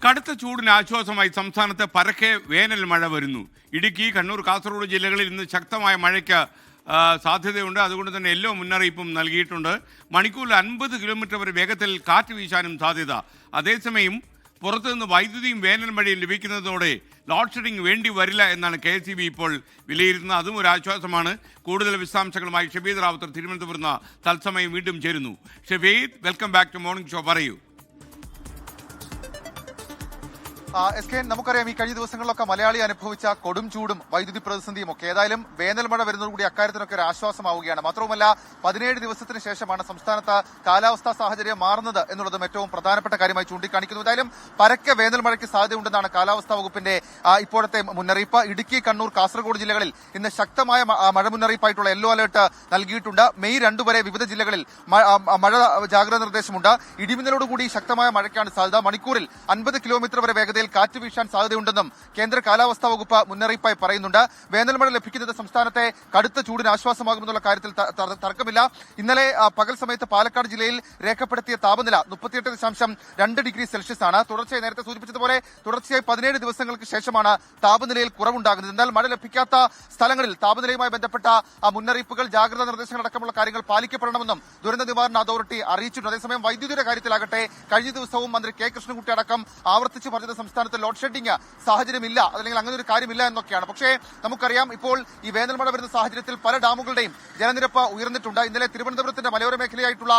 കടുത്ത ചൂടിന് ആശ്വാസമായി സംസ്ഥാനത്ത് പരക്കെ വേനൽ മഴ വരുന്നു. ഇടുക്കി, കണ്ണൂർ, കാസർഗോഡ് ജില്ലകളിൽ ഇന്ന് ശക്തമായ മഴയ്ക്ക് സാധ്യതയുണ്ട്. അതുകൊണ്ട് തന്നെ യെല്ലോ മുന്നറിയിപ്പും നൽകിയിട്ടുണ്ട്. മണിക്കൂറിൽ 50 കിലോമീറ്റർ വരെ വേഗത്തിൽ കാറ്റ് വീശാനും സാധ്യത. അതേസമയം പുറത്തുനിന്ന് വൈദ്യുതിയും വേനൽ മഴയും ലഭിക്കുന്നതോടെ ലോഡ് ഷെഡിംഗ് വേണ്ടി വരില്ല എന്നാണ് KSEB ഇപ്പോൾ വിലയിരുത്തുന്നത്. അതും ഒരു ആശ്വാസമാണ്. കൂടുതൽ വിശദാംശങ്ങളുമായി ഷബീദ് റാവുത്തർ തിരുവനന്തപുരത്ത് തത്സമയം വീണ്ടും ചേരുന്നു. Shabeed, welcome back to morning show. പറയൂ. നമുക്കറിയാം, ഈ കഴിഞ്ഞ ദിവസങ്ങളിലൊക്കെ മലയാളി അനുഭവിച്ച കൊടും ചൂടും വൈദ്യുതി പ്രതിസന്ധിയും ഒക്കെ ഏതായാലും വേനൽ മഴ വരുന്നതോടുകൂടി അക്കാര്യത്തിനൊക്കെ ഒരു ആശ്വാസമാവുകയാണ്. മാത്രവുമല്ല, 17 ദിവസത്തിന് ശേഷമാണ് സംസ്ഥാനത്ത് കാലാവസ്ഥാ സാഹചര്യം മാറുന്നത് എന്നുള്ളതും ഏറ്റവും പ്രധാനപ്പെട്ട കാര്യമായി ചൂണ്ടിക്കാണിക്കുന്നു. ഏതായാലും പരക്കെ വേനൽ മഴയ്ക്ക് സാധ്യതയുണ്ടെന്നാണ് കാലാവസ്ഥാ വകുപ്പിന്റെ ഇപ്പോഴത്തെ മുന്നറിയിപ്പ്. ഇടുക്കി, കണ്ണൂർ, കാസർഗോഡ് ജില്ലകളിൽ ഇന്ന് ശക്തമായ മഴ മുന്നറിയിപ്പായിട്ടുള്ള യെല്ലോ അലർട്ട് നൽകിയിട്ടുണ്ട്. മെയ് 2 വരെ വിവിധ ജില്ലകളിൽ മഴ ജാഗ്രതാ നിർദ്ദേശമുണ്ട്. ഇടിമിന്നലോടുകൂടി ശക്തമായ മഴയ്ക്കാണ് സാധ്യത. മണിക്കൂറിൽ 50 കിലോമീറ്റർ വരെ വേഗതയിൽ കാറ്റ് വീശാൻ സാധ്യതയുണ്ടെന്നും കേന്ദ്ര കാലാവസ്ഥാ വകുപ്പ് മുന്നറിയിപ്പായി പറയുന്നുണ്ട്. വേനൽ മഴ ലഭിക്കുന്നത് സംസ്ഥാനത്തെ കടുത്ത ചൂടിന് ആശ്വാസമാകുമെന്നുള്ള കാര്യത്തിൽ തർക്കമില്ല. ഇന്നലെ പകൽ സമയത്ത് പാലക്കാട് ജില്ലയിൽ രേഖപ്പെടുത്തിയ താപനില 38.2 ഡിഗ്രി സെൽഷ്യസ് ആണ്. തുടർച്ചയായി നേരത്തെ സൂചിപ്പിച്ചതുപോലെ തുടർച്ചയായി 17 ദിവസങ്ങൾക്ക് ശേഷമാണ് താപനിലയിൽ കുറവുണ്ടാകുന്നത്. എന്നാൽ മഴ ലഭിക്കാത്ത സ്ഥലങ്ങളിൽ താപനിലയുമായി ബന്ധപ്പെട്ട മുന്നറിയിപ്പുകൾ, ജാഗ്രതാ നിർദ്ദേശങ്ങൾ അടക്കമുള്ള കാര്യങ്ങൾ പാലിക്കപ്പെടണമെന്നും ദുരന്ത നിവാരണ അതോറിറ്റി അറിയിച്ചിട്ടുണ്ട്. അതേസമയം വൈദ്യുതിയുടെ കാര്യത്തിലാകട്ടെ കഴിഞ്ഞ ദിവസവും മന്ത്രി കെ കൃഷ്ണൻകുട്ടി അടക്കം ആവർത്തിച്ച് പറഞ്ഞത് സംസ്ഥാനത്ത് ലോഡ് ഷെഡിംഗ് സാഹചര്യമില്ല, അല്ലെങ്കിൽ അങ്ങനെ ഒരു കാര്യമില്ല എന്നൊക്കെയാണ്. പക്ഷേ നമുക്കറിയാം, ഇപ്പോൾ ഈ വേനൽ മഴ വരുന്ന സാഹചര്യത്തിൽ പല ഡാമുകളുടെയും ജലനിരപ്പ് ഉയർന്നിട്ടുണ്ട്. ഇന്നലെ തിരുവനന്തപുരത്തിന്റെ മലയോര മേഖലയായിട്ടുള്ള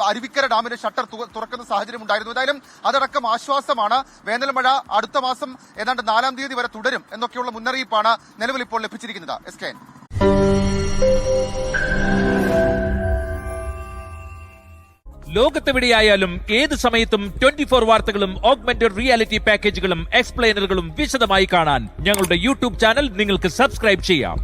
അരുവിക്കര ഡാമിന്റെ ഷട്ടർ തുറക്കുന്ന സാഹചര്യം ഉണ്ടായിരുന്നു. ഏതായാലും അതടക്കം ആശ്വാസമാണ്. വേനൽ മഴ അടുത്ത മാസം ഏതാണ്ട് 4-ാം തീയതി വരെ തുടരും എന്നൊക്കെയുള്ള മുന്നറിയിപ്പാണ് നിലവിൽ ഇപ്പോൾ ലഭിച്ചിരിക്കുന്നത്. SK ലോകത്തെവിടെയായാലും ഏത് സമയത്തും 24 വാർത്തകളും ഓഗ്മെന്റഡ് റിയാലിറ്റി പാക്കേജുകളും എക്സ്പ്ലെയിനറുകളും വിശദമായി കാണാൻ ഞങ്ങളുടെ യൂട്യൂബ് ചാനൽ നിങ്ങൾക്ക് സബ്സ്ക്രൈബ് ചെയ്യാം.